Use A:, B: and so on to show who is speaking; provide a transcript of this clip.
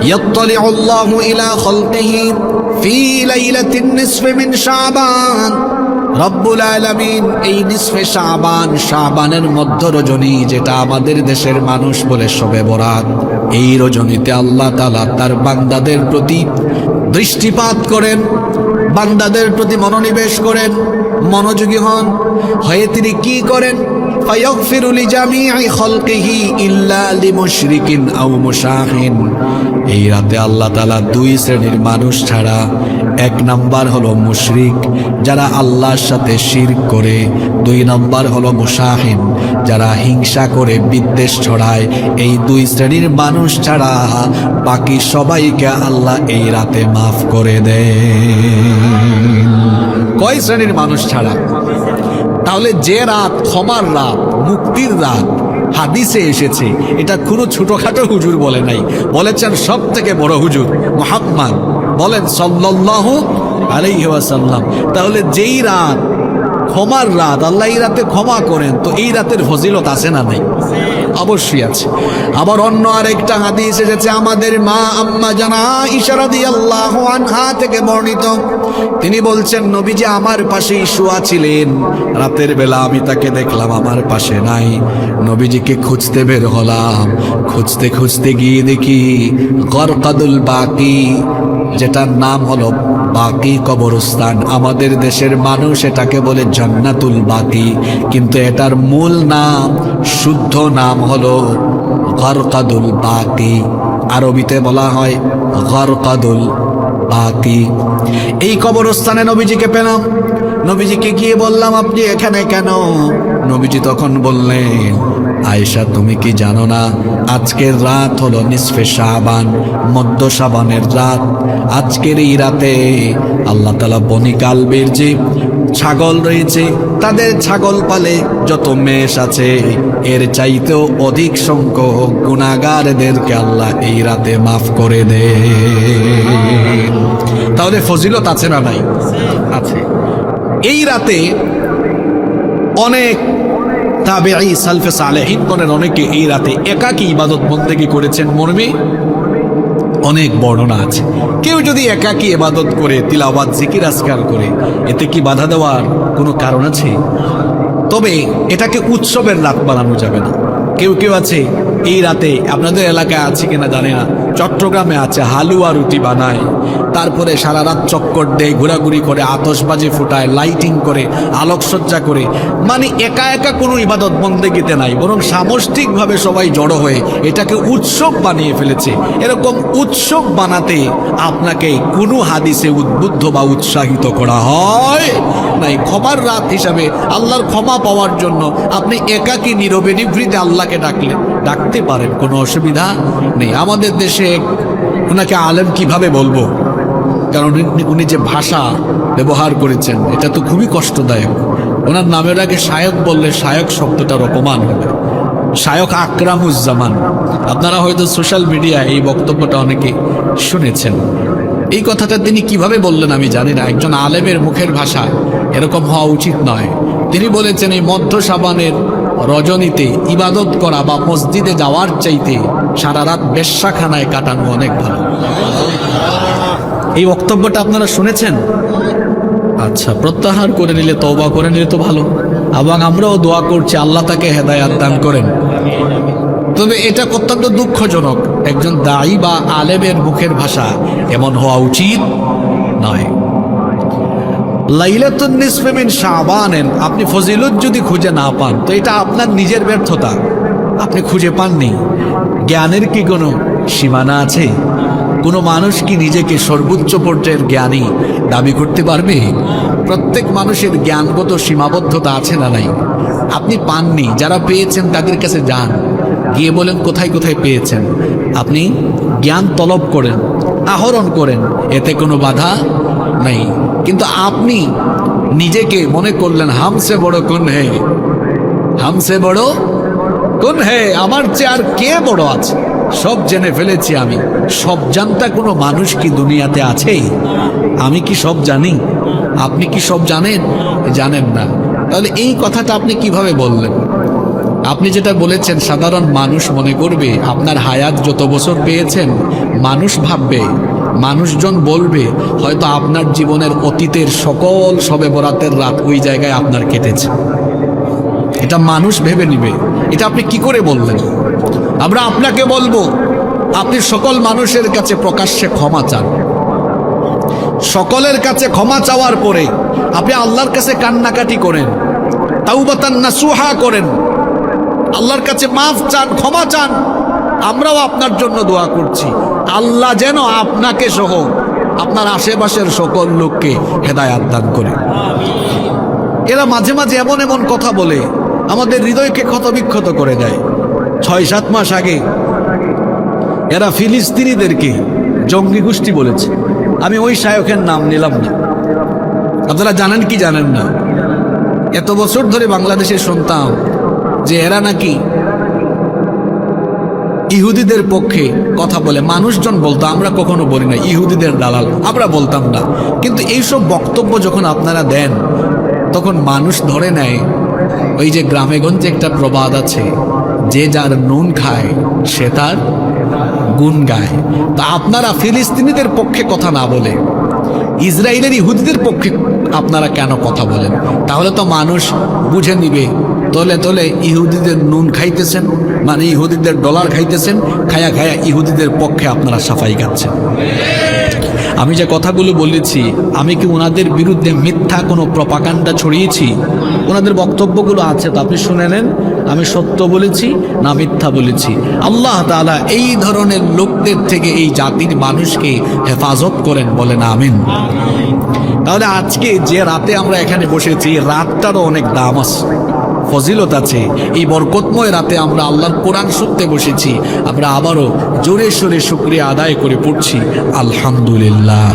A: ইয়াত্তালিউ আল্লাহু ইলা খালকিহি ফি লাইলাতিন নিসফি মিন শাবান। রব্বুল আলামিন এই নিসফে শাবান, শাবানের মধ্য রজনী, যেটা আমাদের দেশের মানুষ বলে শবে বরাত, এই রজনীতে আল্লাহ তাআলা তার বান্দাদের প্রতি দৃষ্টিপাত করেন, বান্দাদের প্রতি মনোনিবেশ করেন, মনোযোগী হন হয়ে তিনি কি করেন? ফায়াগফিরু লিজামিই খালকিহি ইল্লা লিমুশরিকিন আও মুশাহিন। এই রাতে আল্লাহ তাআলা দুই শ্রেণীর মানুষ ছাড়া, এক নাম্বার হলো মুশরিক, যারা আল্লাহর সাথে শিরক করে, দুই নাম্বার হলো মুশাহিন, যারা হিংসা করে বিদ্বেষ ছড়ায়, এই দুই শ্রেণীর মানুষ ছাড়া বাকি সবাইকে আল্লাহ এই রাতে মাফ করে দেন। কয় শ্রেণীর মানুষ ছাড়া? তাহলে যে রাত ক্ষমার রাত, মুক্তির রাত, হাদিসে এসেছে, এটা কোনো ছোটখাটো হুজুর বলে নাই, বলেছেন সব থেকে বড় হুজুর মুহাম্মদ, বলেন সাল্লাল্লাহু আলাইহি ওয়াসাল্লাম। তাহলে যেই রাত ক্ষমার রাত, আল্লাহ এই রাতে ক্ষমা করেন, তো এই রাতের ফজিলত আছে না নাই? অবশ্যই আছে। আবার অন্য আরেকটা হাদিস এসেছে আমাদের মা আম্মা জানা আয়েশা রাদিয়াল্লাহু আনহা থেকে বর্ণিত, তিনি বলছেন নবীজি আমার পাশেই শুয়া ছিলেন, রাতের বেলা আমি তাকে দেখলাম আমার পাশে নাই, নবীজিকে খুঁজতে বের হলাম, খুঁজতে খুঁজতে গিয়ে দেখি গরকাদুল বাকি, যেটার নাম হলো বাকি কবরস্থান, আমাদের দেশের মানুষ এটাকে বলে জান্নাতুল বাকি, কিন্তু এটার মূল নাম, শুদ্ধ নাম হলো গরকাদুল বাকি, আরবিতে বলা হয় গরকাদুল বাকি। এই কবরস্থানে নবীজিকে পেলাম, নবীজিকে গিয়ে বললাম আপনি এখানে কেন? নবীজি তখন বললেন, আয়েশা তুমি কি জানো না আজকের রাত হলো নিসফে শাবান, মধ্য শাবানের রাত। আজকের এই রাতে আল্লাহ তাআলা বনি কালবের যে ছাগল রয়েছে, তাদের ছাগল পালে যত মেষ আছে, এর চাইতেও অধিক সংখ্যক গুনাহগারদেরকে আল্লাহ এই রাতে মাফ করে দেন। তাহলে ফজিলত আছে না নাই? আছে। এই রাতে অনেক তাবেঈ সালফে সালেহিন গণের অনেকে এই রাতে একাকী ইবাদত বন্দেগী করেছেন, মর্মে অনেক বর্ণনা আছে। কেউ যদি একাকী ইবাদত করে, তিলাওয়াত জিকির আজকার করে, এতে কি বাধা দেওয়ার কোনো কারণ আছে? তবে এটাকে উৎসবের রাত বানানো যাবে না। কেউ কেউ আছে এই রাতে, আপনাদের এলাকায় আছে কিনা জানি না, চট্টগ্রামে আছে, হালুয়া রুটি বানায়, তারপরে সারা রাত চক্কর দেয়, ঘোরাঘুরি করে, আতশবাজি ফুটায়, লাইটিং করে, আলোকসজ্জা করে, মানে একা একা কোনো ইবাদত বন্দেগীতে নাই, বরং সামষ্টিকভাবে সবাই জড়ো হয়ে এটাকে উৎসব বানিয়ে ফেলেছে। এরকম উৎসব বানাতে আপনাকে কোনো হাদিসে উদ্বুদ্ধ বা উৎসাহিত করা হয় নাই। ক্ষমার রাত হিসাবে আল্লাহর ক্ষমা পাওয়ার জন্য আপনি একাকী নীরবে নিভৃতে আল্লাহকে ডাকতে পারেন, কোনো অসুবিধা নেই। আমাদের দেশে ওনাকে আলেম কিভাবে বলবো, কারণ উনি যে ভাষা ব্যবহার করেছেন এটা তো খুবই কষ্টদায়ক। ওনার নামের আগে শায়ক বললে শায়ক শব্দটার অপমান হবে। শায়ক আকরামুজ্জামান, আপনারা হয়তো সোশ্যাল মিডিয়ায় এই বক্তব্যটা অনেকে শুনেছেন। এই কথাটা তিনি কিভাবে বললেন আমি জানি না, একজন আলেমের মুখের ভাষা এরকম হওয়া উচিত নয়। তিনি বলেছেন এই মধ্য শাবানের রজনীতে ইবাদত করা বা মসজিদে যাওয়ার চাইতে সারা রাত বেশ্যাখানায় কাটানো অনেক ভালো। এই বক্তব্যটা আপনারা শুনেছেন? আচ্ছা, প্রত্যাহার করে নিলে, তওবা করে নিলে তো ভালো। এবং আমরাও দোয়া করছি আল্লাহ তাকে হেদায়াত দান করেন। তবে এটা অত্যন্ত দুঃখজনক, একজন দায়ী বা আলেমের মুখের ভাষা এমন হওয়া উচিত নয়। লাইলাতুন নিসফি মিন শাবান, আপনি ফজিলত যদি খুঁজে না পান তো এটা আপনার নিজের ব্যর্থতা, আপনি খুঁজে পাননি। জ্ঞানের কি কোনো সীমানা আছে? কোনো মানুষ কি নিজেকে সর্বোচ্চ পর্যায়ের জ্ঞানী দাবি করতে পারবে? প্রত্যেক মানুষের জ্ঞানগত সীমাবদ্ধতা আছে না নাই? আপনি পাননি, যারা পেয়েছেন তাদের কাছে যান, গিয়ে বলেন কোথায় কোথায় পেয়েছেন। আপনি জ্ঞান তলব করেন, আহরণ করেন, এতে কোনো বাধা নাই। কিন্তু আপনি নিজেকে মনে করলেন হামসে বড় কোন হে, হামসে বড় কোন হে, আমার চেয়ে আর কে বড় আছে, সব জেনে ফেলেছি আমি। সব জানতা কোনো মানুষ কি দুনিয়াতে আছে? আমি কি সব জানি? আপনি কি সব জানেন? জানেন না। তাহলে এই কথাটা আপনি কিভাবে বললেন? আপনি যেটা বলেছেন সাধারণ মানুষ মনে করবে আপনার হায়াত যত বছর পেয়েছেন মানুষ ভাববে, মানুষজন বলবে হয়তো আপনার জীবনের অতীতের সকল শবে বরাতের রাত ওই জায়গায় আপনার কেটেছে। এটা মানুষ ভেবে নিবে। এটা আপনি কি করে বললেন? আমরা আপনাকে বলবো, আপনি সকল মানুষের কাছে প্রকাশ্যে ক্ষমা চান। সকলের কাছে ক্ষমা চাওয়ার পরে আপনি আল্লাহর কাছে কান্নাকাটি করেন, তাওবাতান নাসুহা করেন, আল্লাহর কাছে মাফ চান, ক্ষমা চান। আমরাও আপনার জন্য দোয়া করছি, আল্লাহ যেন আপনাকে সহ আপনার আশেপাশের সকল লোককে হেদায়াত দান করে। এরা মাঝে মাঝে এমন এমন কথা বলে আমাদের হৃদয়কে ক্ষতবিক্ষত করে দেয়। 6-7 মাস আগে এরা ফিলিস্তিনিদেরকে জঙ্গি গোষ্ঠী বলেছে। আমি ওই শায়কের নাম নিলাম না। আপনারা জানেন কি জানেন না, এত বছর ধরে বাংলাদেশে শুনতাম যে এরা নাকি ইহুদিদের পক্ষে কথা বলে। মানুষজন বলতো, আমরা কখনো বলি না ইহুদিদের দালাল, আমরা বলতাম না। কিন্তু এইসব বক্তব্য যখন আপনারা দেন তখন মানুষ ধরে নেয়, ওই যে গ্রামে গঞ্জে একটা প্রবাদ আছে, যে যার নুন খায় সে তার গুণ গায়। তা আপনারা ফিলিস্তিনিদের পক্ষে কথা না বলে ইসরায়েলের ইহুদিদের পক্ষে আপনারা কেন কথা বলেন? তাহলে তো মানুষ বুঝে নিবে তলে তলে ইহুদিদের নুন খাইতেছেন, মানে ইহুদিদের ডলার খাইতেছেন, খায়া খায়া ইহুদিদের পক্ষে আপনারা সাফাই গাচ্ছেন। আমি যে কথাগুলো বলেছি, আমি কি ওনাদের বিরুদ্ধে মিথ্যা কোনো প্রপাগান্ডা ছড়িয়েছি? ওনাদের বক্তব্যগুলো আছে, তো আপনি শুনে নেন আমি সত্য বলেছি না মিথ্যা বলেছি। আল্লাহ তাআলা এই ধরনের লোকদের থেকে এই জাতির মানুষকে হেফাজত করেন, বলেন আমিন। তাহলে আজকে যে রাতে আমরা এখানে বসেছি, রাতটারও অনেক দাম আছে, ফজিলত আছে। এই বরকতময় রাতে আমরা আল্লাহর কোরআন শুনতে বসেছি। আমরা আবারও জোরে সোরে শুকরিয়া আদায় করে পড়ছি আলহামদুলিল্লাহ।